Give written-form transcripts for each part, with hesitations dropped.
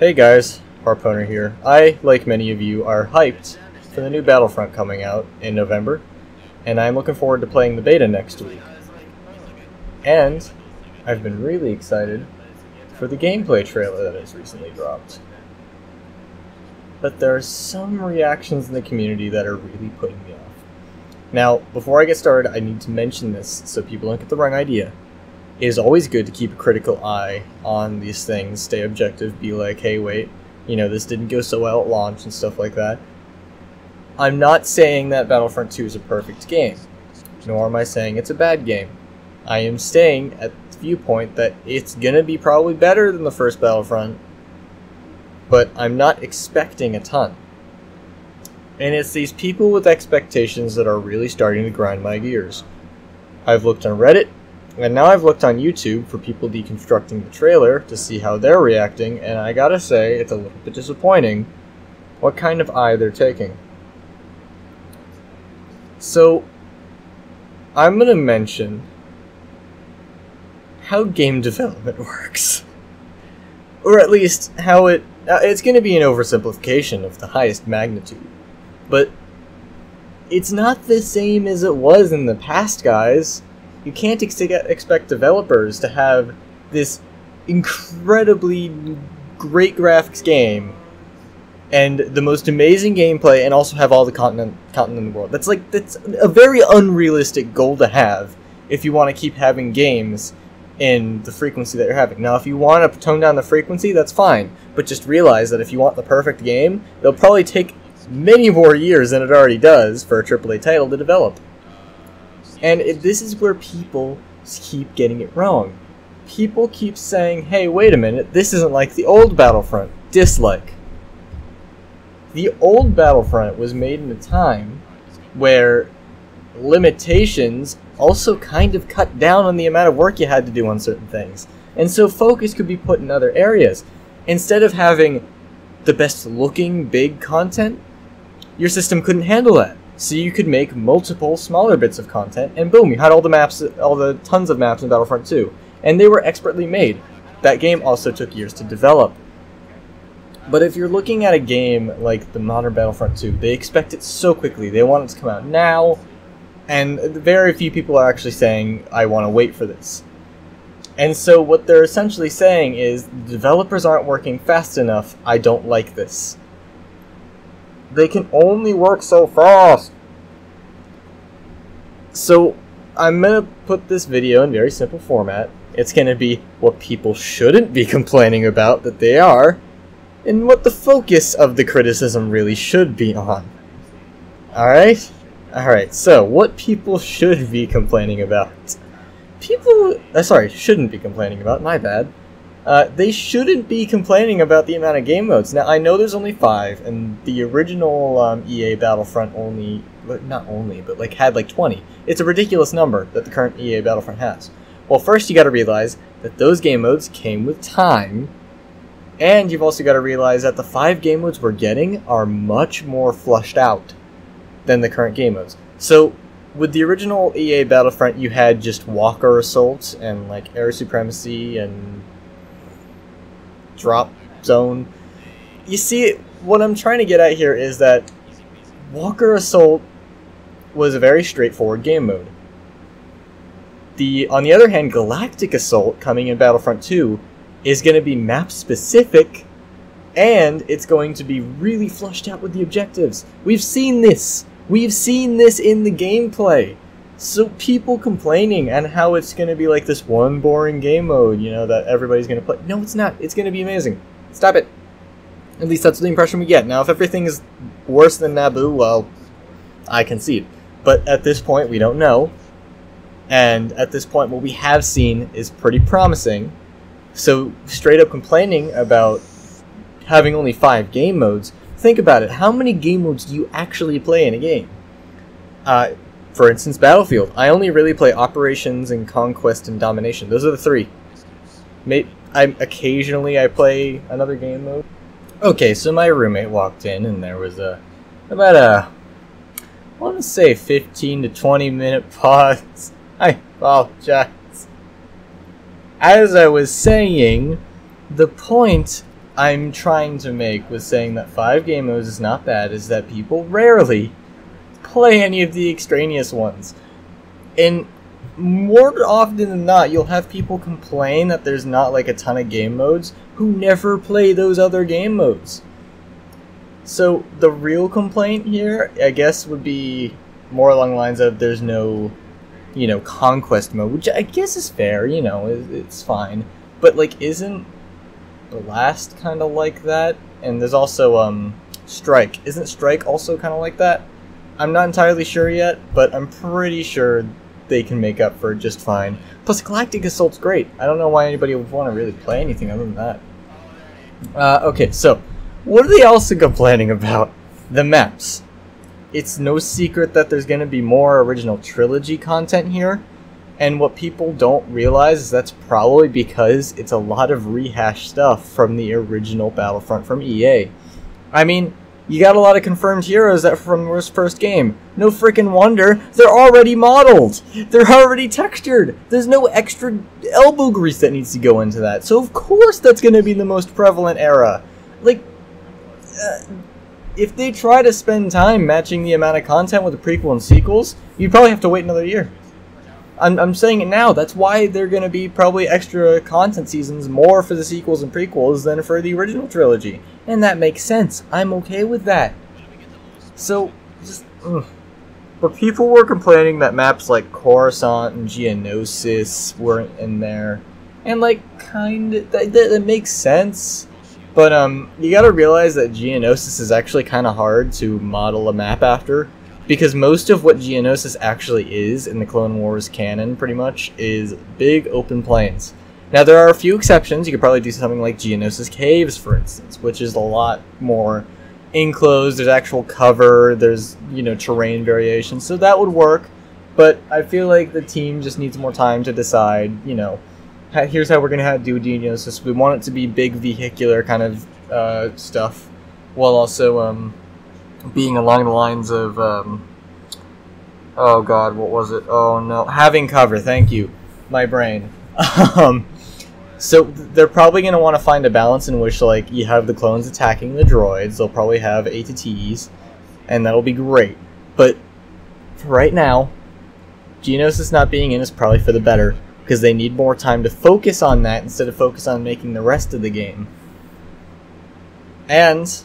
Hey guys, Harponer here. I, like many of you, are hyped for the new Battlefront coming out in November, and I'm looking forward to playing the beta next week. And I've been really excited for the gameplay trailer that has recently dropped. But there are some reactions in the community that are really putting me off. Now, before I get started, I need to mention this so people don't get the wrong idea. It is always good to keep a critical eye on these things, stay objective, be like, hey wait, this didn't go so well at launch and stuff like that. I'm not saying that Battlefront 2 is a perfect game, nor am I saying it's a bad game. I am staying at the viewpoint that it's gonna be probably better than the first Battlefront, but I'm not expecting a ton. And it's these people with expectations that are really starting to grind my gears. I've looked on Reddit, and now I've looked on YouTube for people deconstructing the trailer to see how they're reacting, and I gotta say, it's a little bit disappointing what kind of eye they're taking. So, I'm gonna mention how game development works. Or at least how it's gonna be an oversimplification of the highest magnitude. But it's not the same as it was in the past, guys. You can't expect developers to have this incredibly great graphics game and the most amazing gameplay and also have all the content in the world. That's a very unrealistic goal to have if you want to keep having games in the frequency that you're having. Now, if you want to tone down the frequency, that's fine, but just realize that if you want the perfect game, it'll probably take many more years than it already does for a AAA title to develop. And this is where people keep getting it wrong. People keep saying, hey, wait a minute, this isn't like the old Battlefront. Dislike. The old Battlefront was made in a time where limitations also kind of cut down on the amount of work you had to do on certain things. And so focus could be put in other areas. Instead of having the best looking big content, your system couldn't handle that. So you could make multiple smaller bits of content, and boom, you had all the tons of maps in Battlefront 2. And they were expertly made. That game also took years to develop. But if you're looking at a game like the modern Battlefront 2, they expect it so quickly. They want it to come out now, and very few people are actually saying, I want to wait for this. And so what they're essentially saying is, developers aren't working fast enough, I don't like this. They can only work so fast. So, I'm going to put this video in very simple format. It's going to be what people shouldn't be complaining about that they are, and what the focus of the criticism really should be on. Alright? Alright, so what people should be complaining about. Shouldn't be complaining about, my bad. They shouldn't be complaining about the amount of game modes. Now, I know there's only 5, and the original EA Battlefront had 20. It's a ridiculous number that the current EA Battlefront has. Well, first you gotta realize that those game modes came with time, and you've also gotta realize that the 5 game modes we're getting are much more flushed out than the current game modes. So, with the original EA Battlefront, you had just Walker Assault, and Air Supremacy, and Drop Zone. You see, what I'm trying to get at here is that Walker Assault was a very straightforward game mode. On the other hand, Galactic Assault, coming in Battlefront 2, is going to be map specific, and it's going to be really flushed out with the objectives. We've seen this! We've seen this in the gameplay! So people complaining and how it's going to be like this one boring game mode, that everybody's going to play. No, it's not. It's going to be amazing. Stop it. At least that's the impression we get. Now, if everything is worse than Naboo, well, I concede. But at this point, we don't know. And at this point, what we have seen is pretty promising. So, straight up complaining about having only 5 game modes, think about it. How many game modes do you actually play in a game? For instance, Battlefield. I only really play Operations and Conquest and Domination. Those are the 3. Occasionally I play another game mode. Okay, so my roommate walked in and there was about a, I want to say 15 to 20 minute pause. I apologize. As I was saying, the point I'm trying to make with saying that 5 game modes is not bad is that people rarely play any of the extraneous ones. And more often than not, you'll have people complain that there's not like a ton of game modes who never play those other game modes. So the real complaint here, I guess, would be more along the lines of there's no, conquest mode, which I guess is fair, it's fine. But like, isn't Blast kind of like that? And there's also Strike. Isn't Strike also kind of like that? I'm not entirely sure yet, but I'm pretty sure they can make up for it just fine. Plus, Galactic Assault's great. I don't know why anybody would want to really play anything other than that. Okay, so what are they also complaining about? The maps. It's no secret that there's going to be more original trilogy content here. And what people don't realize is that's probably because it's a lot of rehashed stuff from the original Battlefront from EA. I mean, you got a lot of confirmed heroes that from the first game. No freaking wonder, they're already modeled! They're already textured! There's no extra elbow grease that needs to go into that. So of course that's going to be the most prevalent era. Like, if they try to spend time matching the amount of content with the prequel and sequels, you'd probably have to wait another year. I'm saying it now. That's why they're going to be probably extra content seasons more for the sequels and prequels than for the original trilogy. And that makes sense. I'm okay with that. So, just... But people were complaining that maps like Coruscant and Geonosis weren't in there. And like, that makes sense. But you gotta realize that Geonosis is actually kind of hard to model a map after. Because most of what Geonosis actually is in the Clone Wars canon, pretty much, is big open plains. Now, there are a few exceptions. You could probably do something like Geonosis Caves, for instance, which is a lot more enclosed. There's actual cover. There's, terrain variation. So that would work. But I feel like the team just needs more time to decide, here's how we're going to do Geonosis. We want it to be big vehicular kind of stuff, while also... being along the lines of, oh god, what was it? Oh no, having cover, thank you, my brain. So they're probably going to want to find a balance in which, like, you have the clones attacking the droids, they'll probably have ATTs, and that'll be great. But, for right now, Geonosis not being in is probably for the better, because they need more time to focus on that instead of focus on making the rest of the game. And...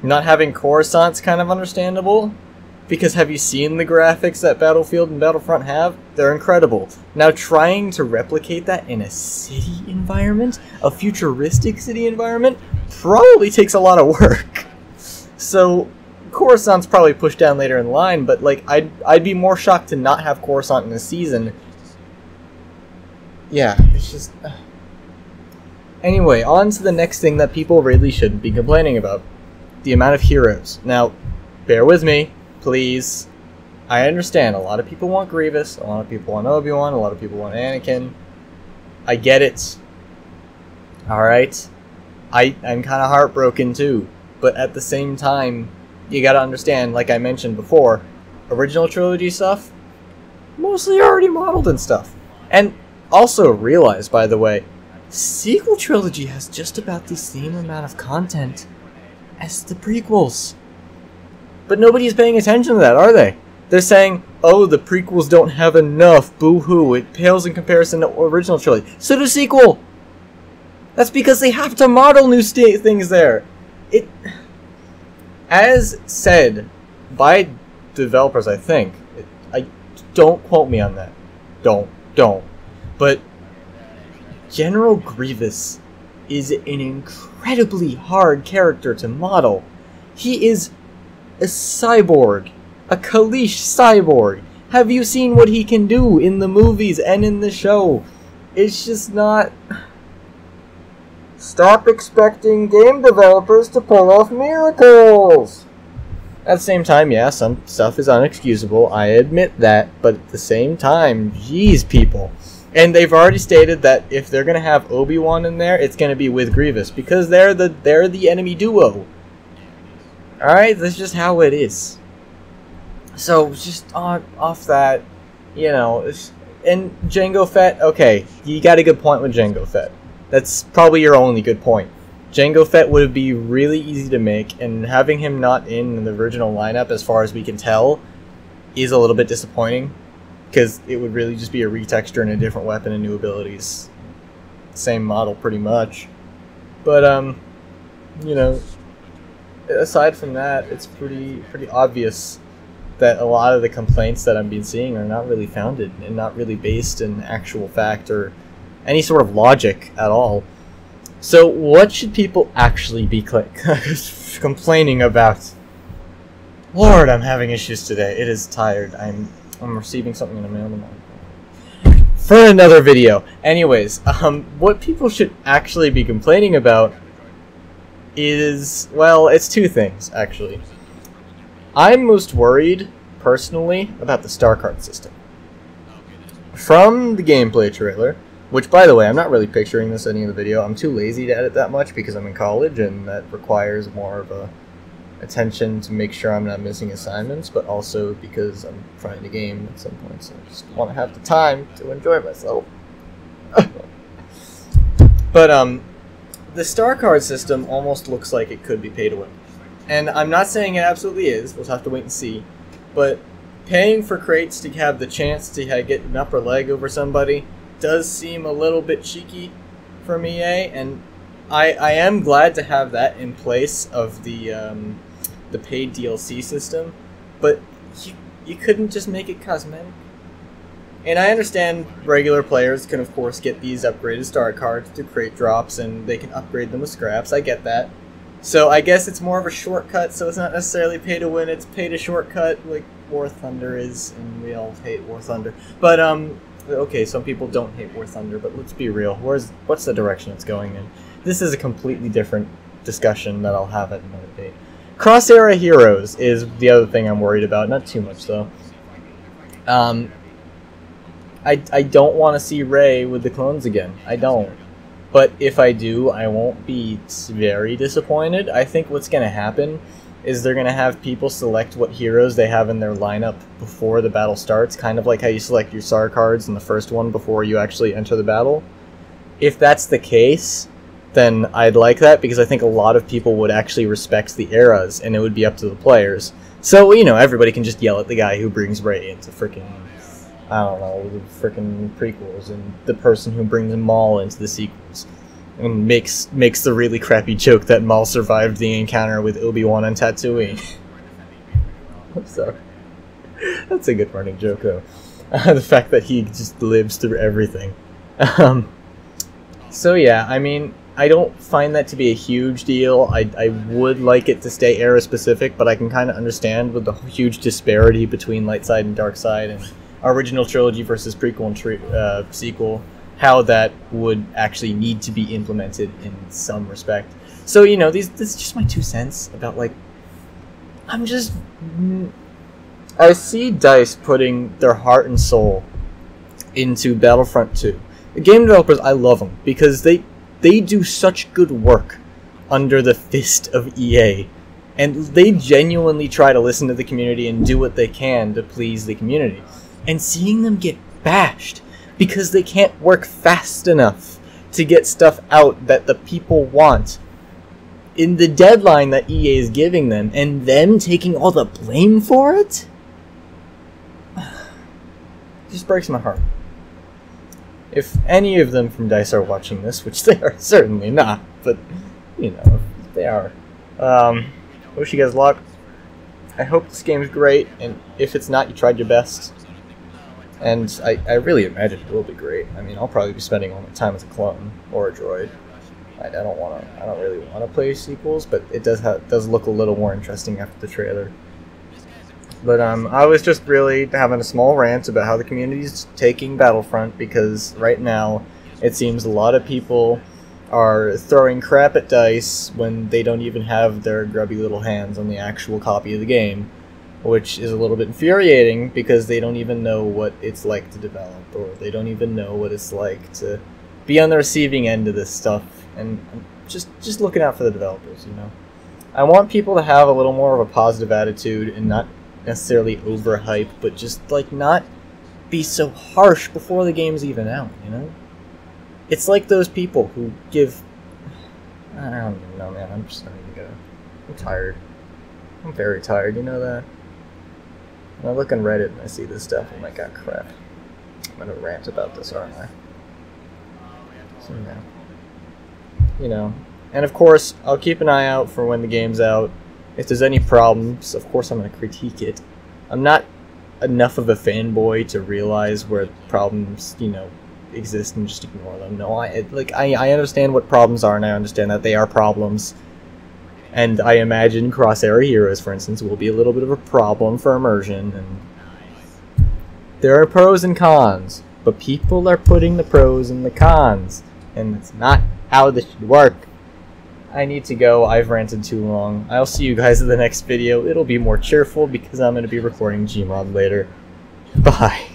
not having Coruscant's kind of understandable, because have you seen the graphics that Battlefield and Battlefront have? They're incredible. Now trying to replicate that in a city environment, a futuristic city environment, probably takes a lot of work. So Coruscant's probably pushed down later in line, but like I'd be more shocked to not have Coruscant in this season. Yeah, it's just... Anyway, on to the next thing that people really shouldn't be complaining about. The amount of heroes. Now, bear with me, please. I understand, a lot of people want Grievous, a lot of people want Obi-Wan, a lot of people want Anakin. I get it. Alright? I'm kind of heartbroken too. But at the same time, you gotta understand, like I mentioned before, original trilogy stuff, mostly already modeled and stuff. And also realize, by the way, sequel trilogy has just about the same amount of content as the prequels. But nobody's paying attention to that, are they? They're saying, oh, the prequels don't have enough, boo-hoo, it pales in comparison to original trilogy. So do sequel! That's because they have to model new things there. As said by developers, I think, don't quote me on that. Don't. But General Grievous is an incredibly hard character to model. He is a cyborg. A Kaleesh cyborg. Have you seen what he can do in the movies and in the show? It's just not... Stop expecting game developers to pull off miracles! At the same time, yeah, some stuff is unexcusable, I admit that, but at the same time, geez, people. And they've already stated that if they're gonna have Obi-Wan in there, it's gonna be with Grievous, because they're the enemy duo. Alright, that's just how it is. So, just off that, you know, and Jango Fett, okay, you got a good point with Jango Fett. That's probably your only good point. Jango Fett would be really easy to make, and having him not in the original lineup, as far as we can tell, is a little bit disappointing, because it would really just be a retexture and a different weapon and new abilities. Same model, pretty much. But, you know, aside from that, it's pretty obvious that a lot of the complaints that I've been seeing are not really founded and not really based in actual fact or any sort of logic at all. So what should people actually be complaining about? Lord, I'm having issues today. It is tired. I'm receiving something in the mail tomorrow for another video. Anyways, what people should actually be complaining about is, well, it's two things, actually. I'm most worried, personally, about the star card system. From the gameplay trailer, which, by the way, I'm not really picturing this in any of the video. I'm too lazy to edit that much because I'm in college, and that requires more of a attention to make sure I'm not missing assignments, but also because I'm trying to game at some point, so I just want to have the time to enjoy myself. But, the star card system almost looks like it could be pay to win. And I'm not saying it absolutely is, we'll have to wait and see, but paying for crates to have the chance to get an upper leg over somebody does seem a little bit cheeky from EA, and I am glad to have that in place of the paid DLC system, but you couldn't just make it cosmetic. And I understand regular players can of course get these upgraded star cards through crate drops, and they can upgrade them with scraps, I get that. So I guess it's more of a shortcut, so it's not necessarily pay to win, it's pay to shortcut like War Thunder is, and we all hate War Thunder. But okay, some people don't hate War Thunder, but let's be real. What's the direction it's going in? This is a completely different discussion that I'll have at another date. Cross-era heroes is the other thing I'm worried about. Not too much, though. I don't want to see Rey with the clones again. I don't. But if I do, I won't be very disappointed. I think what's going to happen is they're going to have people select what heroes they have in their lineup before the battle starts, kind of like how you select your SAR cards in the first one before you actually enter the battle. If that's the case, then I'd like that, because I think a lot of people would actually respect the eras, and it would be up to the players. So, you know, everybody can just yell at the guy who brings Rey into frickin', I don't know, the frickin' prequels, and the person who brings Maul into the sequels. And makes the really crappy joke that Maul survived the encounter with Obi-Wan on Tatooine. I'm sorry. That's a good running joke, though. The fact that he just lives through everything. So yeah, I mean, I don't find that to be a huge deal. I would like it to stay era-specific, but I can kind of understand with the huge disparity between light side and dark side, and original trilogy versus prequel and sequel, how that would actually need to be implemented in some respect. So, you know, this is just my 2 cents about, like, I see DICE putting their heart and soul into Battlefront 2. The game developers, I love them, because they do such good work under the fist of EA, and they genuinely try to listen to the community and do what they can to please the community. And seeing them get bashed because they can't work fast enough to get stuff out that the people want in the deadline that EA is giving them, and them taking all the blame for it, just breaks my heart. If any of them from DICE are watching this, which they are certainly not, but, you know, if they are, wish you guys luck. I hope this game is great, and if it's not, you tried your best. And I really imagine it will be great. I mean, I'll probably be spending all my time as a clone or a droid. I don't really want to play sequels, but it does look a little more interesting after the trailer. But I was just really having a small rant about how the community's taking Battlefront, because right now it seems a lot of people are throwing crap at DICE when they don't even have their grubby little hands on the actual copy of the game, which is a little bit infuriating because they don't even know what it's like to develop, or they don't even know what it's like to be on the receiving end of this stuff. And I'm just looking out for the developers, you know. I want people to have a little more of a positive attitude and not necessarily overhype, but just like not be so harsh before the game's even out, you know. It's like those people who give I don't even know, man. I'm just not even gonna. I'm tired. I'm very tired, you know that? When I look on Reddit and I see this stuff, I'm like, oh crap. I'm gonna rant about this, aren't I? So, yeah. You know. And of course, I'll keep an eye out for when the game's out. If there's any problems, of course I'm gonna critique it. I'm not enough of a fanboy to realize where problems, you know, exist and just ignore them. No, I understand what problems are, and I understand that they are problems. And I imagine Cross-Era Heroes, for instance, will be a little bit of a problem for immersion. And there are pros and cons, but people are putting the pros and the cons, and it's not how this should work. I need to go. I've ranted too long. I'll see you guys in the next video. It'll be more cheerful because I'm going to be recording Gmod later. Bye.